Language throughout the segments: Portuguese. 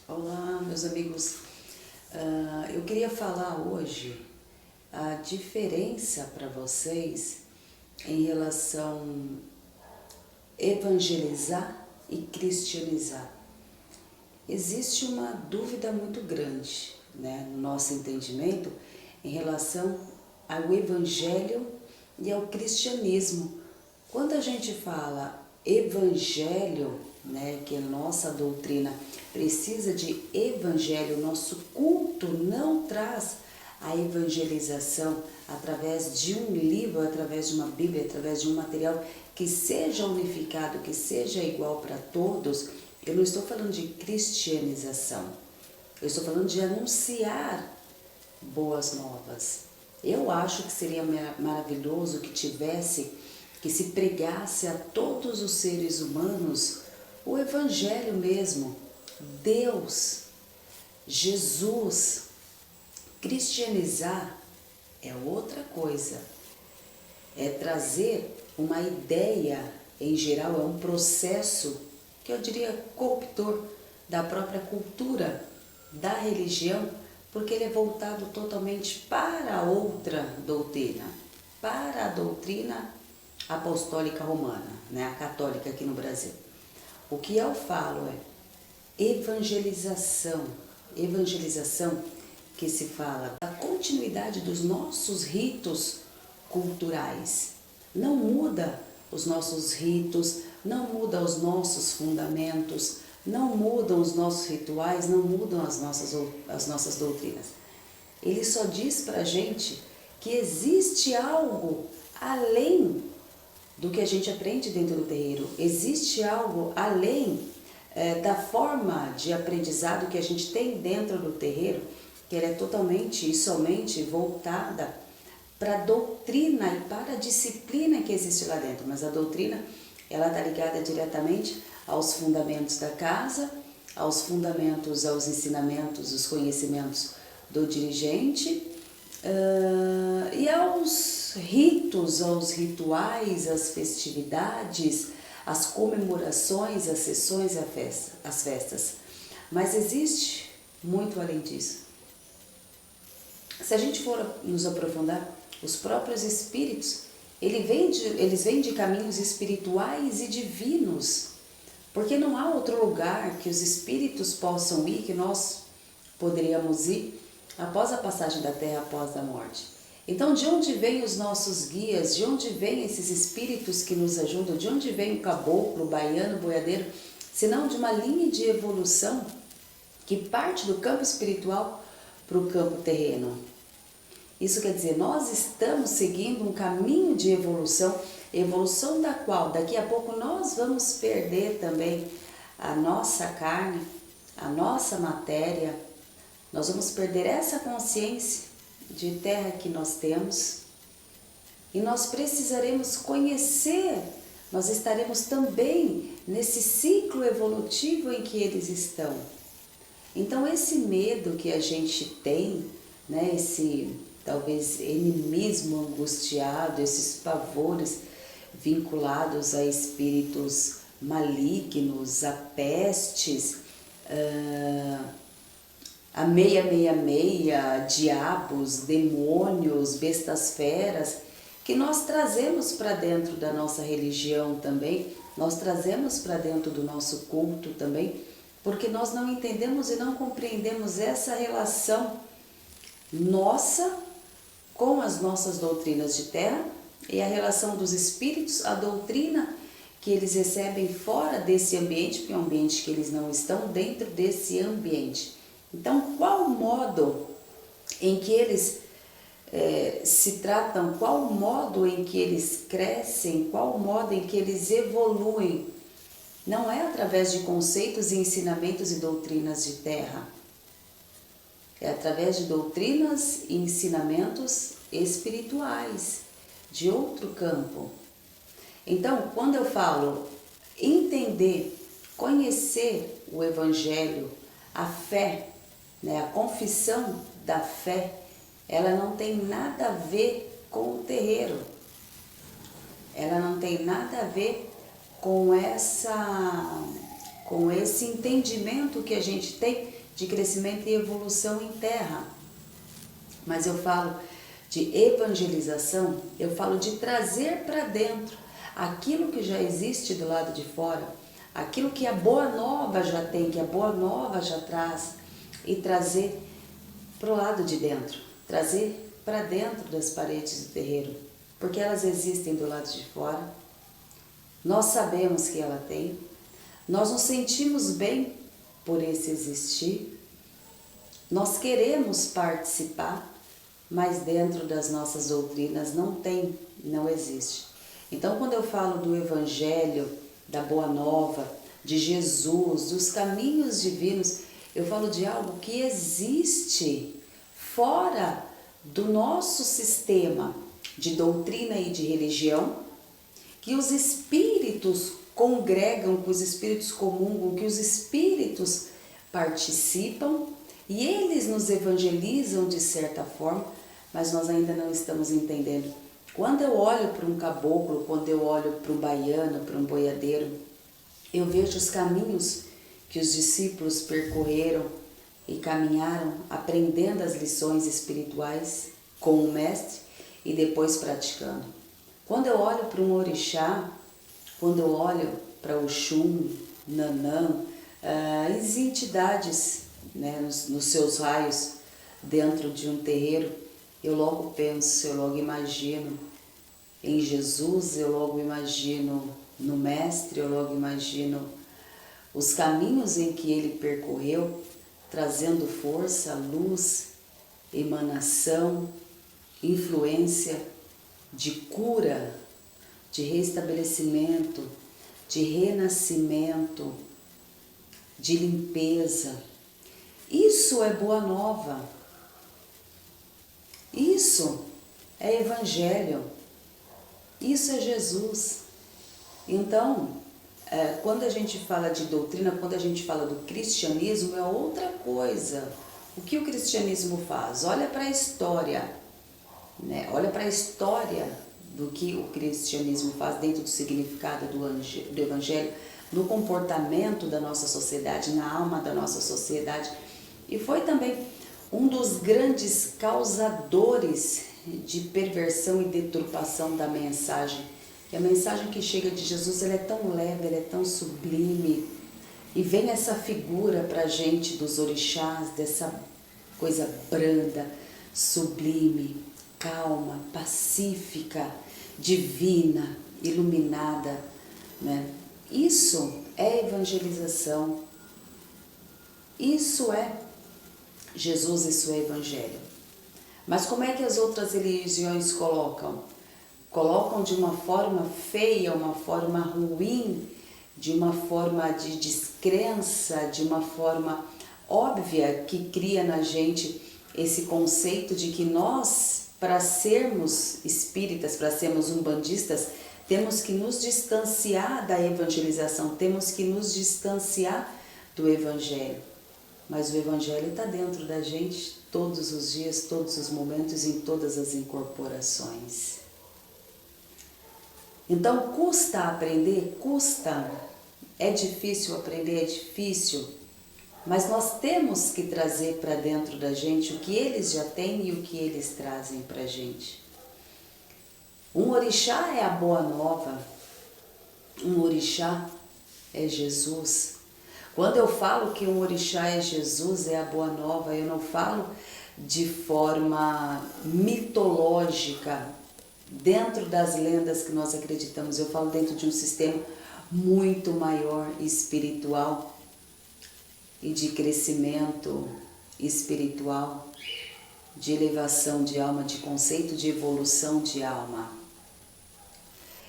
Olá, meus amigos. Eu queria falar hoje a diferença para vocês em relação evangelizar e cristianizar. Existe uma dúvida muito grande, né, no nosso entendimento em relação ao evangelho e ao cristianismo. Quando a gente fala evangelho, né, que a nossa doutrina precisa de evangelho, nosso culto não traz a evangelização através de um livro, através de uma Bíblia, através de um material que seja unificado, que seja igual para todos. Eu não estou falando de cristianização, eu estou falando de anunciar boas novas. Eu acho que seria maravilhoso que se pregasse a todos os seres humanos o Evangelho mesmo, Deus, Jesus. Cristianizar é outra coisa, é trazer uma ideia, em geral é um processo que eu diria corruptor da própria cultura, da religião, porque ele é voltado totalmente para outra doutrina, para a doutrina apostólica romana, né, a católica aqui no Brasil. O que eu falo é evangelização que se fala da continuidade dos nossos ritos culturais. Não muda os nossos ritos, não muda os nossos fundamentos, não mudam os nossos rituais, não mudam as nossas doutrinas. Ele só diz pra gente que existe algo além do que a gente aprende dentro do terreiro. Existe algo além da forma de aprendizado que a gente tem dentro do terreiro, que ela é totalmente e somente voltada para a doutrina e para a disciplina que existe lá dentro. Mas a doutrina, ela está ligada diretamente aos fundamentos da casa, aos fundamentos, aos ensinamentos, os conhecimentos do dirigente e aos ritos, aos rituais, às festividades, às comemorações, às sessões e às festas. Mas existe muito além disso. Se a gente for nos aprofundar, os próprios espíritos, eles vêm de caminhos espirituais e divinos, porque não há outro lugar que os espíritos possam ir, que nós poderíamos ir após a passagem da Terra, após a morte. Então, de onde vêm os nossos guias? De onde vêm esses espíritos que nos ajudam? De onde vem o caboclo, o baiano, o boiadeiro? Senão de uma linha de evolução que parte do campo espiritual para o campo terreno. Isso quer dizer, nós estamos seguindo um caminho de evolução, evolução da qual daqui a pouco nós vamos perder também a nossa carne, a nossa matéria, nós vamos perder essa consciência de terra que nós temos e nós precisaremos conhecer, nós estaremos também nesse ciclo evolutivo em que eles estão. Então esse medo que a gente tem, né, esse talvez animismo angustiado, esses pavores vinculados a espíritos malignos, a pestes, a 666, diabos, demônios, bestas feras, que nós trazemos para dentro da nossa religião também, nós trazemos para dentro do nosso culto também, porque nós não entendemos e não compreendemos essa relação nossa com as nossas doutrinas de terra e a relação dos espíritos, a doutrina que eles recebem fora desse ambiente, porque é um ambiente que eles não estão dentro desse ambiente. Então, qual o modo em que eles se tratam, qual o modo em que eles crescem, qual o modo em que eles evoluem? Não é através de conceitos e ensinamentos e doutrinas de terra. É através de doutrinas e ensinamentos espirituais, de outro campo. Então, quando eu falo entender, conhecer o Evangelho, a fé, né, a confissão da fé, ela não tem nada a ver com o terreiro. Ela não tem nada a ver com essa com esse entendimento que a gente tem de crescimento e evolução em terra. Mas eu falo de evangelização, eu falo de trazer para dentro aquilo que já existe do lado de fora, aquilo que a Boa Nova já tem, que a Boa Nova já traz, e trazer para o lado de dentro, trazer para dentro das paredes do terreiro, porque elas existem do lado de fora, nós sabemos que ela tem, nós nos sentimos bem por esse existir, nós queremos participar, mas dentro das nossas doutrinas não tem, não existe. Então, quando eu falo do Evangelho, da Boa Nova, de Jesus, dos caminhos divinos, eu falo de algo que existe fora do nosso sistema de doutrina e de religião, que os espíritos congregam, que os espíritos comungam, que os espíritos participam e eles nos evangelizam de certa forma, mas nós ainda não estamos entendendo. Quando eu olho para um caboclo, quando eu olho para um baiano, para um boiadeiro, eu vejo os caminhos que os discípulos percorreram e caminharam aprendendo as lições espirituais com o mestre e depois praticando. Quando eu olho para um orixá, quando eu olho para Oxum, Nanã, as entidades, né, nos seus raios dentro de um terreiro, eu logo penso, eu logo imagino em Jesus, eu logo imagino no mestre, eu logo imagino os caminhos em que ele percorreu, trazendo força, luz, emanação, influência de cura, de restabelecimento, de renascimento, de limpeza. Isso é Boa Nova. Isso é Evangelho. Isso é Jesus. Então, quando a gente fala de doutrina, quando a gente fala do cristianismo, é outra coisa. O que o cristianismo faz? Olha para a história, né? Olha para a história do que o cristianismo faz dentro do significado do Evangelho, no comportamento da nossa sociedade, na alma da nossa sociedade. E foi também um dos grandes causadores de perversão e deturpação da mensagem. E a mensagem que chega de Jesus, ela é tão leve, ela é tão sublime. E vem essa figura para a gente dos orixás, dessa coisa branda, sublime, calma, pacífica, divina, iluminada, né? Isso é evangelização. Isso é Jesus, isso é Evangelho. Mas como é que as outras religiões colocam? Colocam de uma forma feia, uma forma ruim, de uma forma de descrença, de uma forma óbvia, que cria na gente esse conceito de que nós, para sermos espíritas, para sermos umbandistas, temos que nos distanciar da evangelização, temos que nos distanciar do Evangelho. Mas o Evangelho está dentro da gente todos os dias, todos os momentos, em todas as incorporações. Então, custa aprender? Custa. É difícil aprender? É difícil. Mas nós temos que trazer para dentro da gente o que eles já têm e o que eles trazem para a gente. Um orixá é a Boa Nova. Um orixá é Jesus. Quando eu falo que um orixá é Jesus, é a Boa Nova, eu não falo de forma mitológica, dentro das lendas que nós acreditamos, eu falo dentro de um sistema muito maior, espiritual e de crescimento espiritual, de elevação de alma, de conceito de evolução de alma.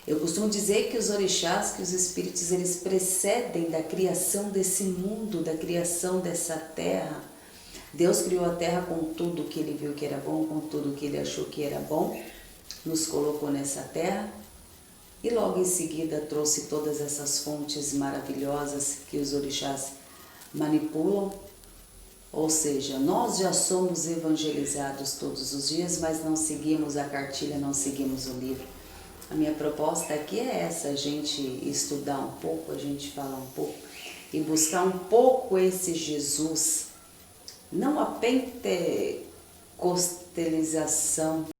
Eu costumo dizer que os orixás, que os espíritos, eles precedem da criação desse mundo, da criação dessa terra. Deus criou a terra com tudo que ele viu que era bom, com tudo que ele achou que era bom, nos colocou nessa terra e logo em seguida trouxe todas essas fontes maravilhosas que os orixás manipulam. Ou seja, nós já somos evangelizados todos os dias, mas não seguimos a cartilha, não seguimos o livro. A minha proposta aqui é essa, a gente estudar um pouco, a gente falar um pouco e buscar um pouco esse Jesus, não a pentecostalização